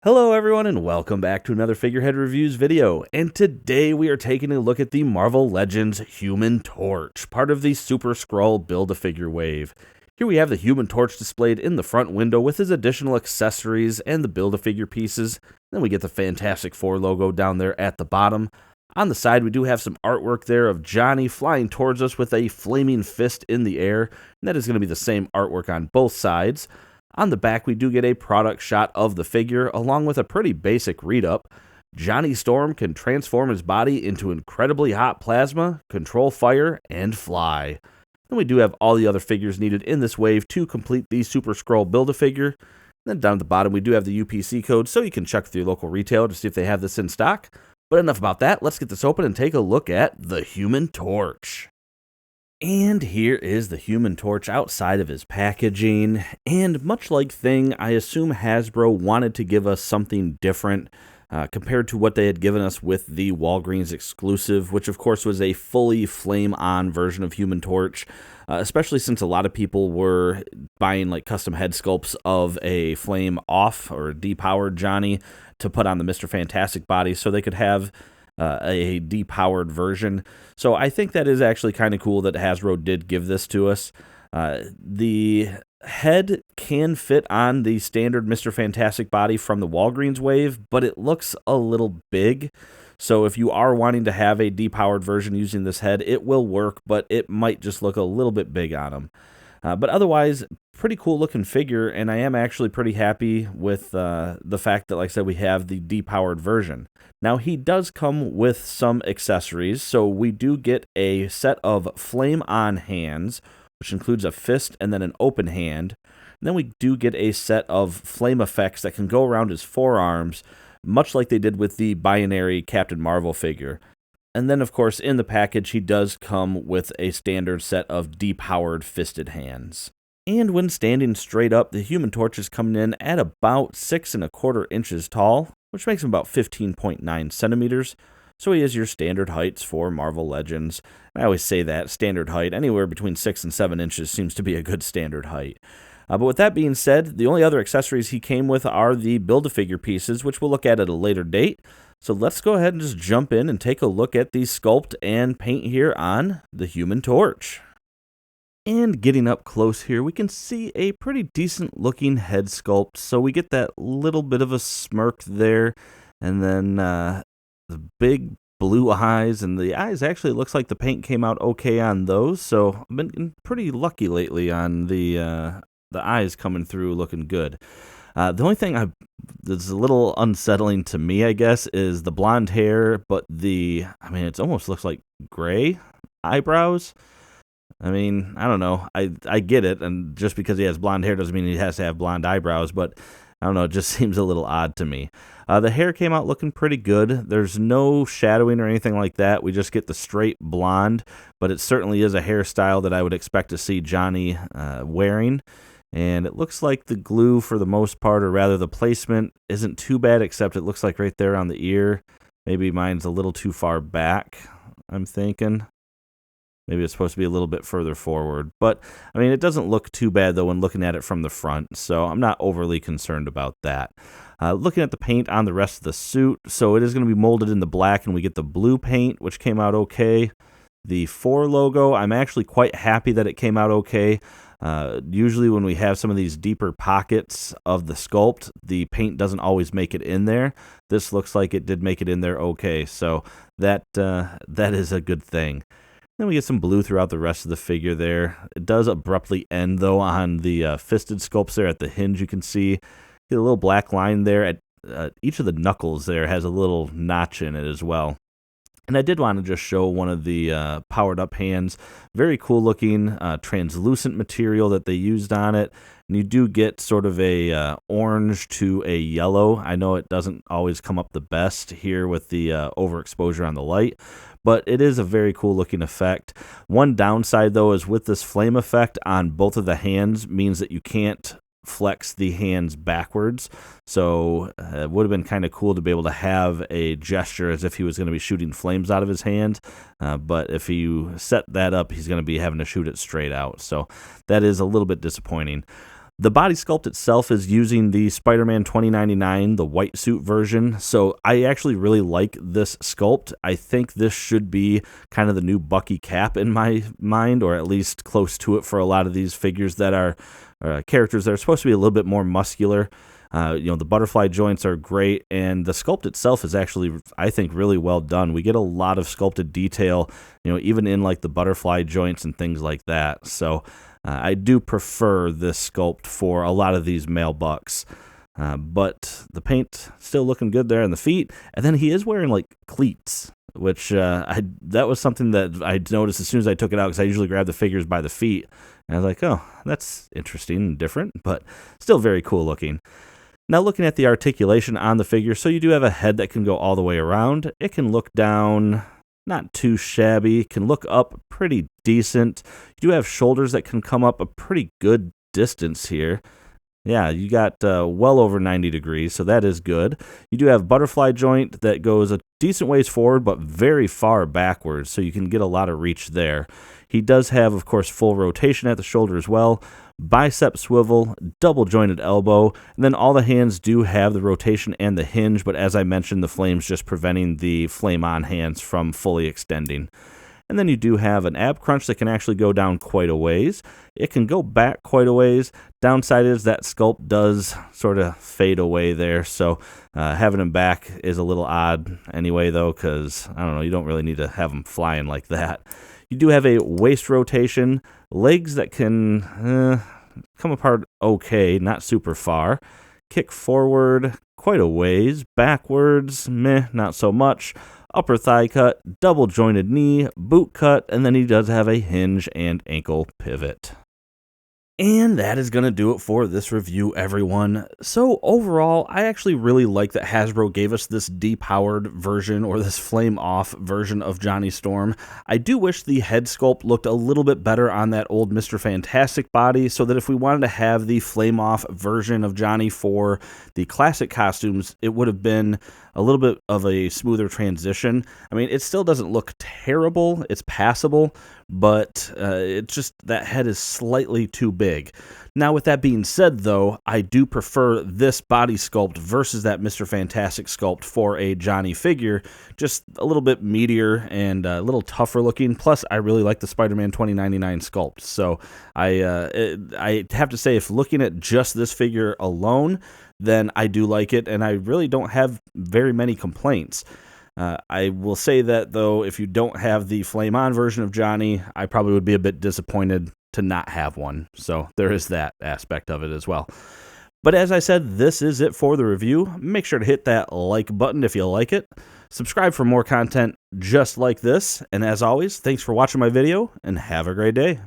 Hello everyone and welcome back to another Figurehead Reviews video, and today we are taking a look at the Marvel Legends Human Torch, part of the Super Skrull Build-A-Figure wave. Here we have the Human Torch displayed in the front window with his additional accessories and the Build-A-Figure pieces. Then we get the Fantastic Four logo down there at the bottom. On the side we do have some artwork there of Johnny flying towards us with a flaming fist in the air, and that is going to be the same artwork on both sides. On the back, we do get a product shot of the figure, along with a pretty basic read-up. Johnny Storm can transform his body into incredibly hot plasma, control fire, and fly. Then we do have all the other figures needed in this wave to complete the Super Skrull Build-A-Figure. Then down at the bottom, we do have the UPC code, so you can check with your local retailer to see if they have this in stock. But enough about that, let's get this open and take a look at the Human Torch. And here is the Human Torch outside of his packaging, and much like Thing, I assume Hasbro wanted to give us something different compared to what they had given us with the Walgreens exclusive, which of course was a fully flame-on version of Human Torch, especially since a lot of people were buying like custom head sculpts of a flame-off or depowered Johnny to put on the Mr. Fantastic body so they could have a depowered version. So I think that is actually kind of cool that Hasbro did give this to us. The head can fit on the standard Mr. Fantastic body from the Walgreens wave, but it looks a little big. So if you are wanting to have a depowered version using this head, it will work, but it might just look a little bit big on him. But otherwise, pretty cool looking figure, and I am actually pretty happy with the fact that, like I said, we have the depowered version. Now, he does come with some accessories, so we do get a set of flame-on hands, which includes a fist and then an open hand. And then we do get a set of flame effects that can go around his forearms, much like they did with the binary Captain Marvel figure. And then, of course, in the package, he does come with a standard set of depowered fisted hands. And when standing straight up, the Human Torch is coming in at about 6¼ inches tall, which makes him about 15.9 centimeters. So he is your standard heights for Marvel Legends. I always say that, standard height. Anywhere between 6 and 7 inches seems to be a good standard height. But with that being said, the only other accessories he came with are the Build-A-Figure pieces, which we'll look at a later date. So let's go ahead and just jump in and take a look at the sculpt and paint here on the Human Torch. And getting up close here, we can see a pretty decent looking head sculpt. So we get that little bit of a smirk there, and then the big blue eyes, and the eyes actually looks like the paint came out okay on those. So I've been pretty lucky lately on the eyes coming through looking good. The only thing that's a little unsettling to me, I guess, is the blonde hair, but it almost looks like gray eyebrows. I mean, I don't know. I get it, and just because he has blonde hair doesn't mean he has to have blonde eyebrows, but I don't know, it just seems a little odd to me. The hair came out looking pretty good. There's no shadowing or anything like that. We just get the straight blonde, but it certainly is a hairstyle that I would expect to see Johnny wearing. And it looks like the glue, for the most part, or rather the placement, isn't too bad, except it looks like right there on the ear. Maybe mine's a little too far back, I'm thinking. Maybe it's supposed to be a little bit further forward. But, I mean, it doesn't look too bad, though, when looking at it from the front, so I'm not overly concerned about that. Looking at the paint on the rest of the suit, so it is going to be molded in the black, and we get the blue paint, which came out okay. The 4 logo, I'm actually quite happy that it came out okay. Usually when we have some of these deeper pockets of the sculpt, the paint doesn't always make it in there. This looks like it did make it in there okay, so that is a good thing. Then we get some blue throughout the rest of the figure there. It does abruptly end, though, on the fisted sculpts there at the hinge. You can see a little black line there. At each of the knuckles there has a little notch in it as well. And I did want to just show one of the powered-up hands. Very cool-looking translucent material that they used on it. And you do get sort of a orange to a yellow. I know it doesn't always come up the best here with the overexposure on the light, but it is a very cool-looking effect. One downside, though, is with this flame effect on both of the hands means that you can't flex the hands backwards, so it would have been kind of cool to be able to have a gesture as if he was going to be shooting flames out of his hand, but if you set that up, he's going to be having to shoot it straight out, so that is a little bit disappointing. The body sculpt itself is using the Spider-Man 2099, the white suit version, so I actually really like this sculpt. I think this should be kind of the new Bucky Cap in my mind, or at least close to it for a lot of these figures that are characters that are supposed to be a little bit more muscular. The butterfly joints are great, and the sculpt itself is actually, I think, really well done. We get a lot of sculpted detail, even in like the butterfly joints and things like that. So I do prefer this sculpt for a lot of these male bucks. But the paint still looking good there on the feet, and then he is wearing like cleats, which that was something that I noticed as soon as I took it out, because I usually grab the figures by the feet, and I was like, oh, that's interesting and different, but still very cool looking. Now looking at the articulation on the figure, so you do have a head that can go all the way around. It can look down, not too shabby, can look up pretty decent. You do have shoulders that can come up a pretty good distance here. Yeah, you got well over 90 degrees, so that is good. You do have butterfly joint that goes a decent ways forward, but very far backwards, so you can get a lot of reach there. He does have, of course, full rotation at the shoulder as well, bicep swivel, double jointed elbow, and then all the hands do have the rotation and the hinge, but as I mentioned, the flame's just preventing the flame-on hands from fully extending. And then you do have an ab crunch that can actually go down quite a ways. It can go back quite a ways. Downside is that sculpt does sort of fade away there, so having him back is a little odd anyway, though, because, I don't know, you don't really need to have him flying like that. You do have a waist rotation, legs that can come apart okay, not super far. Kick forward quite a ways, backwards, meh, not so much. Upper thigh cut, double jointed knee, boot cut, and then he does have a hinge and ankle pivot. And that is going to do it for this review, everyone. So overall, I actually really like that Hasbro gave us this depowered version, or this flame-off version of Johnny Storm. I do wish the head sculpt looked a little bit better on that old Mr. Fantastic body, so that if we wanted to have the flame-off version of Johnny for the classic costumes, it would have been a little bit of a smoother transition. I mean, it still doesn't look terrible. It's passable, but it's just that head is slightly too big. Now, with that being said, though, I do prefer this body sculpt versus that Mr. Fantastic sculpt for a Johnny figure. Just a little bit meatier and a little tougher looking. Plus, I really like the Spider-Man 2099 sculpt. So I have to say, if looking at just this figure alone, then I do like it, and I really don't have very many complaints. I will say that, though, if you don't have the flame-on version of Johnny, I probably would be a bit disappointed to not have one. So there is that aspect of it as well. But as I said, this is it for the review. Make sure to hit that like button if you like it. Subscribe for more content just like this. And as always, thanks for watching my video, and have a great day.